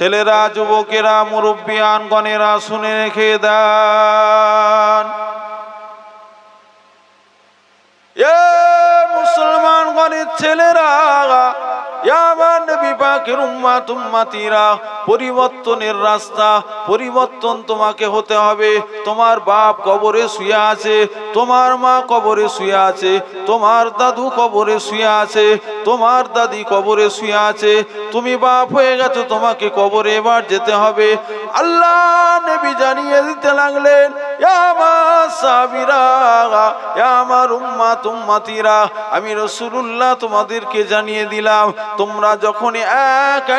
ছেলেরা, যুবকেরা, মুরব্বিয়ানগণেরা শুনে রেখে দেন। এ মুসলমানগণের ছেলেরা, আমার নবী পাকের উম্মত উম্মতিরা, পরিবর্তনের রাস্তা, পরিবর্তন তোমাকে হতে হবে। তোমার বাপ কবরে শুয়ে আছে, তোমার মা কবরে শুয়ে আছে, তোমার দাদু কবরে শুয়ে আছে, তোমার দাদি কবরে শুয়ে আছে। তুমি বাপ হয়ে গেছো, তোমাকে কবরে এবার যেতে হবে। আল্লাহ নবী জানিয়ে দিতে লাগলেন, আমার সাহাবীরা, আমার উম্মত উম্মতিরা, আমি রাসূলুল্লাহ তোমাদেরকে জানিয়ে দিলাম, তোমরা যখন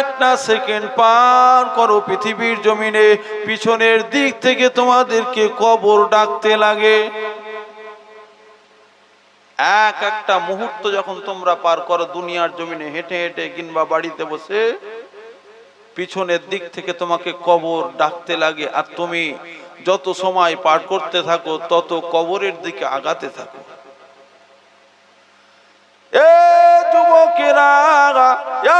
একটা সেকেন্ড পার করো পৃথিবীর জমিনে, পিছনের দিক থেকে তোমাদেরকে কবর ডাকতে লাগে। একটা মুহূর্ত যখন তোমরা পার করো দুনিয়ার জমিনে, হেঁটে হেঁটে কিংবা বাড়িতে বসে, পিছনের দিক থেকে তোমাকে কবর ডাকতে লাগে। আর তুমি যত সময় পার করতে থাকো, তত কবরের দিকে আগাতে থাকো। এ যুবকেরা,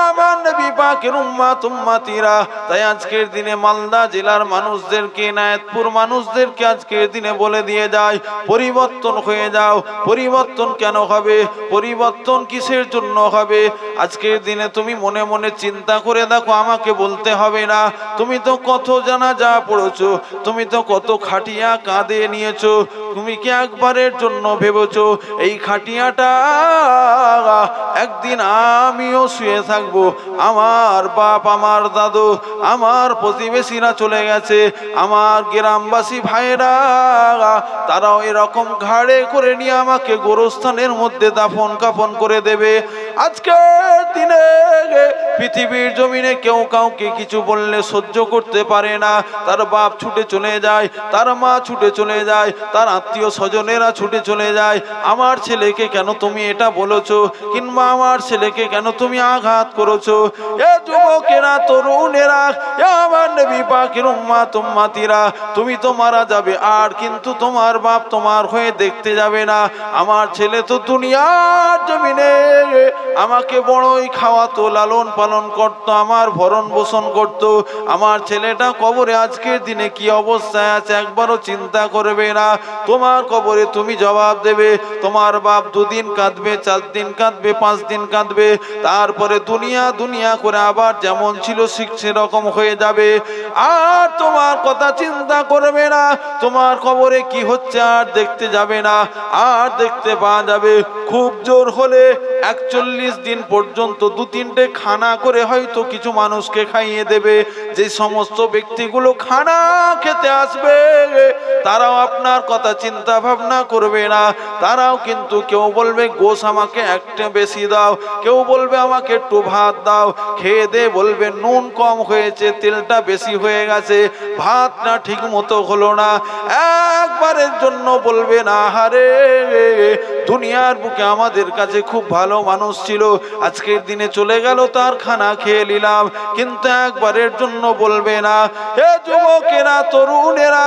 আমার নবী পাকের উম্মত উম্মতিরা, তাই আজকের দিনে মালদা জেলার মানুষদেরকে, নায়াতপুর মানুষদেরকে আজকের দিনে বলে দিয়ে যায়, পরিবর্তন হয়ে যাও। পরিবর্তন কেন হবে? পরিবর্তন কিসের জন্য হবে? আজকের দিনে তুমি মনে মনে চিন্তা করে দেখো, আমাকে বলতে হবে না। তুমি তো কত জানাজা পড়েছো, তুমি তো কত খাটিয়া কাঁদে নিয়েছো। তুমি কি একবারের জন্য ভেবেছো এই খাটিয়াটা একদিন আমিও শুয়ে থাকবো? আমার বাপ, আমার দাদু, আমার প্রতিবেশীরা চলে গেছে, আমার গ্রামবাসী ভাইরা, তারাও এরকম ঘাড়ে করে নিয়ে আমাকে গোরস্থানের মধ্যে দাফন কাফন করে দেবে। আজকের দিনে পৃথিবীর জমিনে কেউ কাউকে কিছু বললে সহ্য করতে পারে না। তার বাপ ছুটে চলে যায়, তার মা ছুটে চলে যায়, তার আত্মীয় স্বজনেরা ছুটে চলে যায়। আমার ছেলেকে কেন তুমি এটা বলেছো, কিংবা আমার ছেলেকে কেন তুমি আঘাত করেছো? এ যুবকেরা, তরুণেরা, আমার নবী পাকের উম্মত উম্মতিরা, তুমি তো মারা যাবে, আর কিন্তু তোমার বাপ তোমার হয়ে দেখতে যাবে না। আমার ছেলে তো দুনিয়ার জমিনে আমাকে বড়ই খাওয়াতো, লালন পালন করতো, আমার ভরণ পোষণ করতো। আমার ছেলেটা কবরে আজকের দিনে কি অবস্থায় আছে একবারও চিন্তা করবে না। তোমার কবরে তুমি জবাব দেবে। তোমার বাপ 2 দিন কাঁদবে, 4 দিন কাঁদবে, 5 দিন কাঁদবে, তারপরে দুনিয়া দুনিয়া করে আবার যেমন ছিল ঠিক সেরকম হয়ে যাবে। আর তোমার কথা চিন্তা করবে না। তোমার কবরে কি হচ্ছে আর দেখতে যাবে না। আর দেখতে পাওয়া যাবে খুব জোর হলে 41 দিন পর্যন্ত 2-3টে খানা করে হয়তো কিছু মানুষকে খাইয়ে দেবে। যে সমস্ত ব্যক্তিগুলো খানা খেতে আসবে, তারাও আপনার কথা চিন্তা ভাবনা করবে না। তারাও কিন্তু কেউ বলবে গোশ আমাকে একটা বেশি দাও, কেউ বলবে আমাকে একটু ভাত দাও, খেয়ে দে বলবে নুন কম হয়েছে, তেলটা বেশি হয়ে গেছে, ভাতটা ঠিক মতো হলো না। একবারের জন্য বলবে না, হারে দুনিয়ার বুকে আমাদের কাছে খুব ভালো মানুষ ছিল, আজকের দিনে চলে গেল, তার খানা খেয়ে নিলাম। কিন্তু একবারের জন্য বলবে না। হে যুবকেরা, তরুণেরা,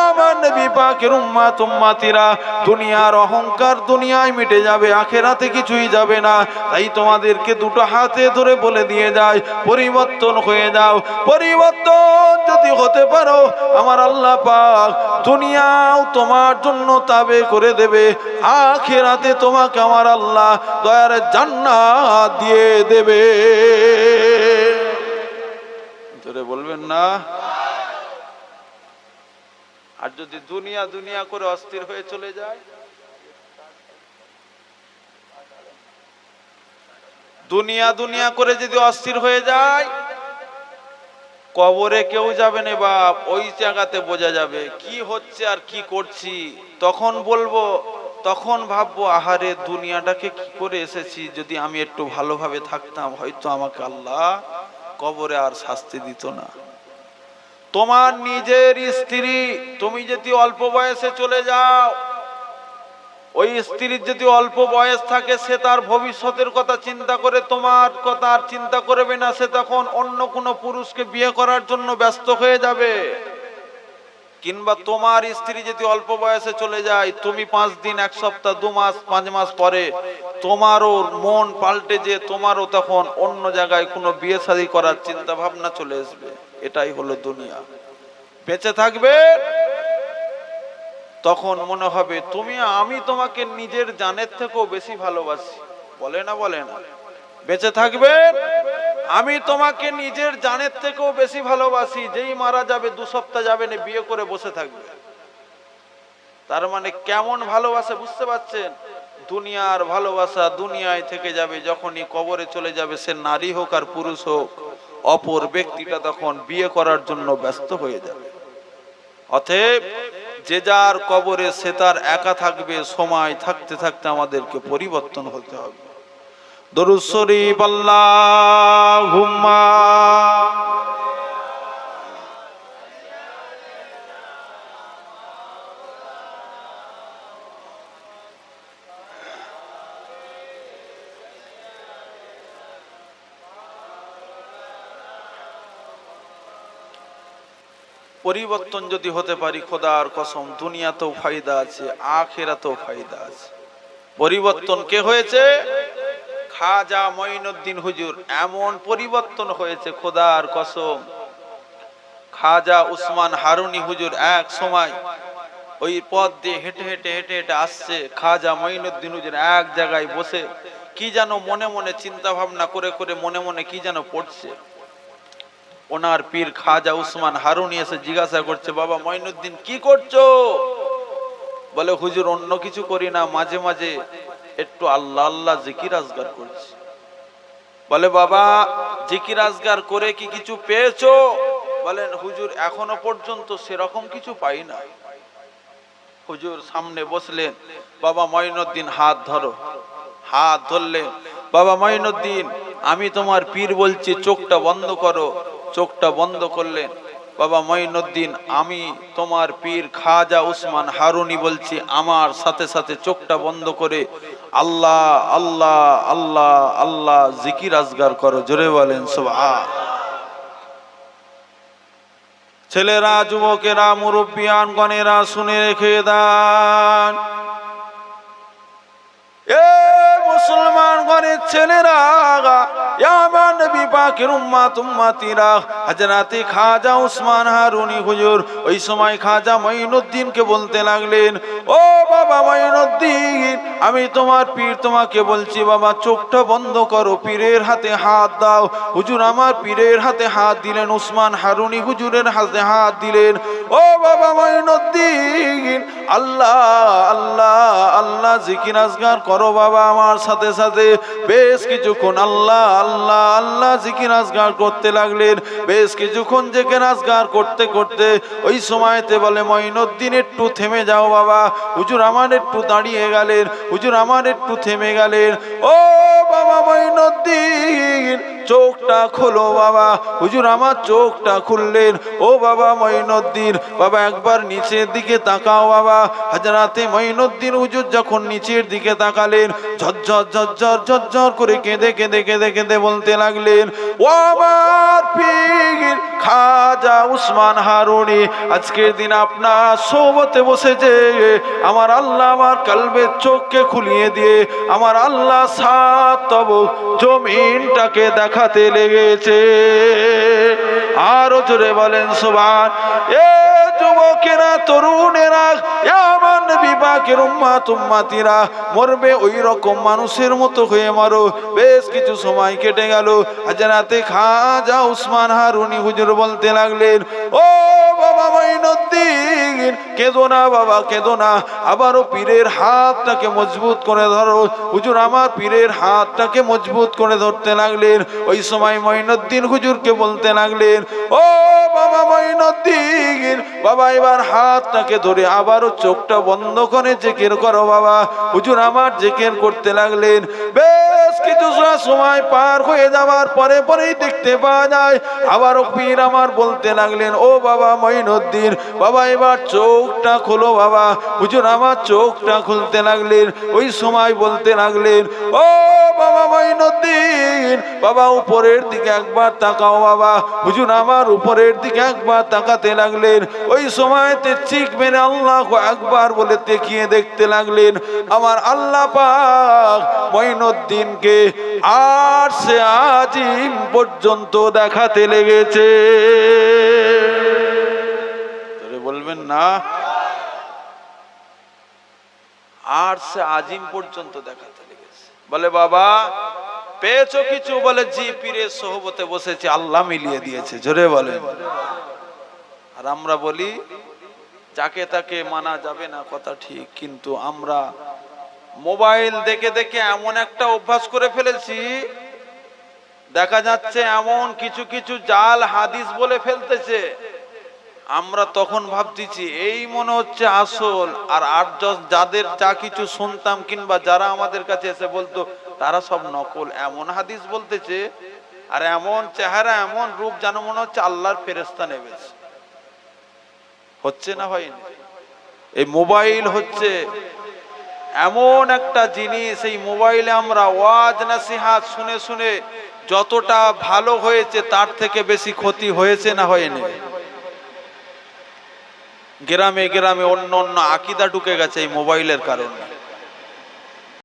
আমার নবী পাকের উম্মত উম্মতিরা, দুনিয়ার অহংকার দুনিয়ায় মিটে যাবে, আখেরাতে কিছুই যাবে না। তাই তোমাদেরকে 2টো হাতে ধরে বলে দিয়ে যায়, পরিবর্তন হয়ে যাও। পরিবর্তন যদি হতে পারো, আমার আল্লাহ পাক দুনিয়াও তোমার জন্য তাবে করে দেবে, আখিরাতে তোমাকে আমার আল্লাহ দয়ার জান্নাত দিয়ে দেবে। জোরে বলবেন না? আর যদি দুনিয়া দুনিয়া করে অস্থির হয়ে চলে যায়, দুনিয়া দুনিয়া করে যদি অস্থির হয়ে যায়, কবরে কেউ যাবে না বাপ, ওই জায়গাতে বোঝা যাবে কি হচ্ছে আর কি করছি। তখন বলবো, তখন ভাববো, আহারে দুনিয়াটাকে কি করে এসেছি, যদি আমি একটু ভালোভাবে থাকতাম হয়তো আমাকে আল্লাহ কবরে আর শাস্তি দিত না। তোমার নিজের স্ত্রী, তুমি যদি অল্প বয়সে চলে যাও, ওই স্ত্রীর যদি অল্প বয়স থাকে, সে তার ভবিষ্যতের কথা চিন্তা করে তোমার কথা আর চিন্তা করবে না। সে তখন অন্য কোনো পুরুষকে বিয়ে করার জন্য ব্যস্ত হয়ে যাবে। কিংবা তোমার স্ত্রী যদি অল্প বয়সে চলে যায়, তুমি 5 দিন, 1 সপ্তাহ, 2 মাস, 5 মাস পরে তোমারও মন পাল্টে যে তোমারও তখন অন্য জায়গায় কোনো বিয়ে শাদী করার চিন্তা ভাবনা চলে আসবে। এটাই হলো দুনিয়া। বেঁচে থাকবে তখন মনে হবে আমি তোমাকে নিজের জানের থেকেও বেশি ভালোবাসি, বলে না বলে না? বেঁচে থাকবে আমি তোমাকে নিজের জানের থেকেও বেশি ভালোবাসি, যেই মারা যাবে 2 সপ্তাহ যাবে না বিয়ে করে বসে থাকবে। তার মানে কেমন ভালোবাসা বুঝতে পারছেন? দুনিয়ার ভালোবাসা দুনিয়ায় থেকে যাবে, যখনই কবরে চলে যাবে সে নারী হোক আর পুরুষ হোক, অপর ব্যক্তিটা তখন বিয়ে করার জন্য ব্যস্ত হয়ে যাবে। অতএব যে যার কবরে সে তার একা থাকবে। সময় থাকতে থাকতে আমাদেরকে পরিবর্তন হতে হবে। দরুদ শরীফ আল্লাহুম্মা। পরিবর্তন যদি হতে পারি, খোদার কসম দুনিয়াতেও ফায়দা আছে, আখিরাতেও ফায়দা আছে। পরিবর্তন কে হয়েছে? খাজা মঈনুদ্দিন হুজুর। এমন পরিবর্তন হয়েছে খোদার কসম, খাজা উসমান হারুনি হুজুর এক সময় ওই পথ দিয়ে হেঁটে হেঁটে হেঁটে হেঁটে আসছে। খাজা মঈনুদ্দিন হুজুর এক জায়গায় বসে কি যেন মনে মনে চিন্তা ভাবনা করে করে মনে মনে কি যেন পড়ছে। ওনার পীর খাজা উসমান হারুনি এসে জিজ্ঞাসা করছে, বাবা মঈনুদ্দিন কি করছো? বলে, হুজুর অন্য কিছু করি না, মাঝে মাঝে একটু আল্লাহ আল্লাহ জিকির আজগার করছি। বলে, বাবা জিকির আজগার করে কি কিছু পেয়েছো? বলেন, হুজুর এখনো পর্যন্ত সেরকম কিছু পাই না। হুজুর সামনে বসলেন, বাবা মঈনুদ্দিন হাত ধরো। হাত ধরলেন। বাবা মঈনুদ্দিন আমি তোমার পীর বলছি চোখটা বন্ধ করো। চোখটা বন্ধ করলেন। বাবা মঈনুদ্দিন আমি তোমার পীর খাজা উসমান হারুনি বলছি, আমার সাথে সাথে চোখটা বন্ধ করে আল্লাহ আল্লাহ আল্লাহ আল্লাহ জিকির আজগার করো। জোরে বলেন সুবহান। ছেলেরা, যুবকেরা, মুরব্বিয়ান গণেরা শুনে রেখে দেন। এ মুসলমান ঘরের ছেলেরা, আমার নবী পাকের উম্মত উম্মতিরা, হযরতে খাজা উসমান হারুনি হুজুর ওই সময় খাজা মঈনুদ্দিনকে বলতে লাগলেন, ও বাবা মঈনুদ্দিন আমি তোমার পীর তোমাকে বলছি, বাবা চোখটা বন্ধ করো, পীরের হাতে হাত দাও। হুজুর আমার পীরের হাতে হাত দিলেন, উসমান হারুনি হুজুরের হাতে হাত দিলেন। ও বাবা মঈনুদ্দিন আল্লাহ আল্লাহ আল্লাহ জিকির আজগার করো বাবা আমার সাথে সাথে। বেশ কিছুক্ষণ আল্লাহ আল্লাহ আল্লাহ জিকির আজগার করতে লাগলেন। বেশ কিছুক্ষণ জিকির আজগার করতে করতে ওই সময়তে বলে, মঈনুদ্দিন একটু থেমে যাও বাবা। হুজুর আমার একটু দাঁড়িয়ে গেলেন। হুজুর আমার একটু থেমে গেলেন। ও বাবা মঈনুদ্দিন চোখটা খোলো বাবা। হুজুর আমার চোখটা খুললেন। ও বাবা মঈনুদ্দিন বাবা একবার নিচের দিকে তাকাও বাবা। হযরতে মঈনুদ্দিন হুজুর যখন নিচের দিকে তাকালেন, ঝরঝর ঝরঝর ঝরঝর করে কেঁদে কেঁদে কেঁদে কেঁদে বলতে লাগলেন, ও আমার পীর খাজা উসমান হারুনি আজকের দিন আপনার সোবতে বসেছে। আমার আল্লাহ আমার কলবের চোখকে খুলিয়ে দিয়ে আমার আল্লাহ সাত তবক জমিনটাকে দেখাতে লেগেছে। আরো জোরে বলেন সুবহান। এ যুবকেরা, তরুণেরা, আমার নবী পাকের উম্মত উম্মতিরা, মরবে ওই রকম মানুষের মতো হয়ে মরো। বেশ কিছু সময় কেটে গেল। হযরতে খাজা উসমান হারুনি হুজুর বলতে লাগলেন, ও বাবা মঈনুদ্দিন কেঁদো না বাবা কেঁদো না। আবারও পীরের হাতটাকে মজবুত করে ধরো। হুজুর আমার পীরের হাতটাকে মজবুত করে ধরতে লাগলেন। ওই সময় মঈনুদ্দিন হুজুরকে বলতে লাগলেন, ও বাবা মঈনুদ্দিন বাবা এবার হাতটাকে ধরে আবারও চোখটা বন্ধ করে জিকির করো বাবা। হুজুর আমার জিকির করতে লাগলেন। বেশ কিছু সময় পার হয়ে যাওয়ার পরে পরেই দেখতে পাওয়া যায় আবারও পীর আমার বলতে লাগলেন, ও বাবা মঈনুদ্দিন বাবা এবার চোখটা খোলো বাবা। হুজুর আমার চোখটা খুলতে লাগলেন। ওই সময় বলতে লাগলেন, ও বাবা মঈনুদ্দিন, বাবা উপরের দিকে একবার তাকাও বাবা। হুজুর আমার উপরের দিকে একবার তাকাতে লাগলেন। ওই সময়তে চিক মেরে আল্লাহু আকবার বলে তাকিয়ে দেখতে লাগলেন। আমার আল্লাহ পাক মঈনুদ্দিনকে আরশে আজিম পর্যন্ত দেখাতে লেগেছে। বলবেন না, আরশে আজিম পর্যন্ত দেখাতে লেগেছে। বলে বাবা পেয়েছো কিছু? বলে জি, পীরের সোহবতে বসেছি, আল্লাহ মিলিয়ে দিয়েছে। জোরে বলেন। আর আমরা বলি যাকে তাকে মানা যাবে না, কথা ঠিক, কিন্তু আমরা মোবাইল দেখে দেখে এমন একটা অভ্যাস করে ফেলেছি, দেখা যাচ্ছে এমন কিছু কিছু জাল হাদিস বলে ফেলতেছে, আমরা তখন ভাবতেছি এই মনে হচ্ছে আসল। আর যাদের যা কিছু শুনতাম কিংবা যারা আমাদের কাছে এসে বলতো তারা সব নকল। এমন হাদিস বলতেছে আর এমন চেহারা এমন রূপ যেন মনে হচ্ছে আল্লাহর ফেরেশতা নেমেছে। হচ্ছে না ভাই? এই মোবাইল হচ্ছে এমন একটা জিনিস, এই মোবাইলে আমরা ওয়াজ নসিহত শুনে শুনে যতটা ভালো হয়েছে তার থেকে বেশি ক্ষতি হয়েছে না হয়নি? গ্রামে গ্রামে অন্য অন্য আকীদা ঢুকে গেছে এই মোবাইলের কারণে।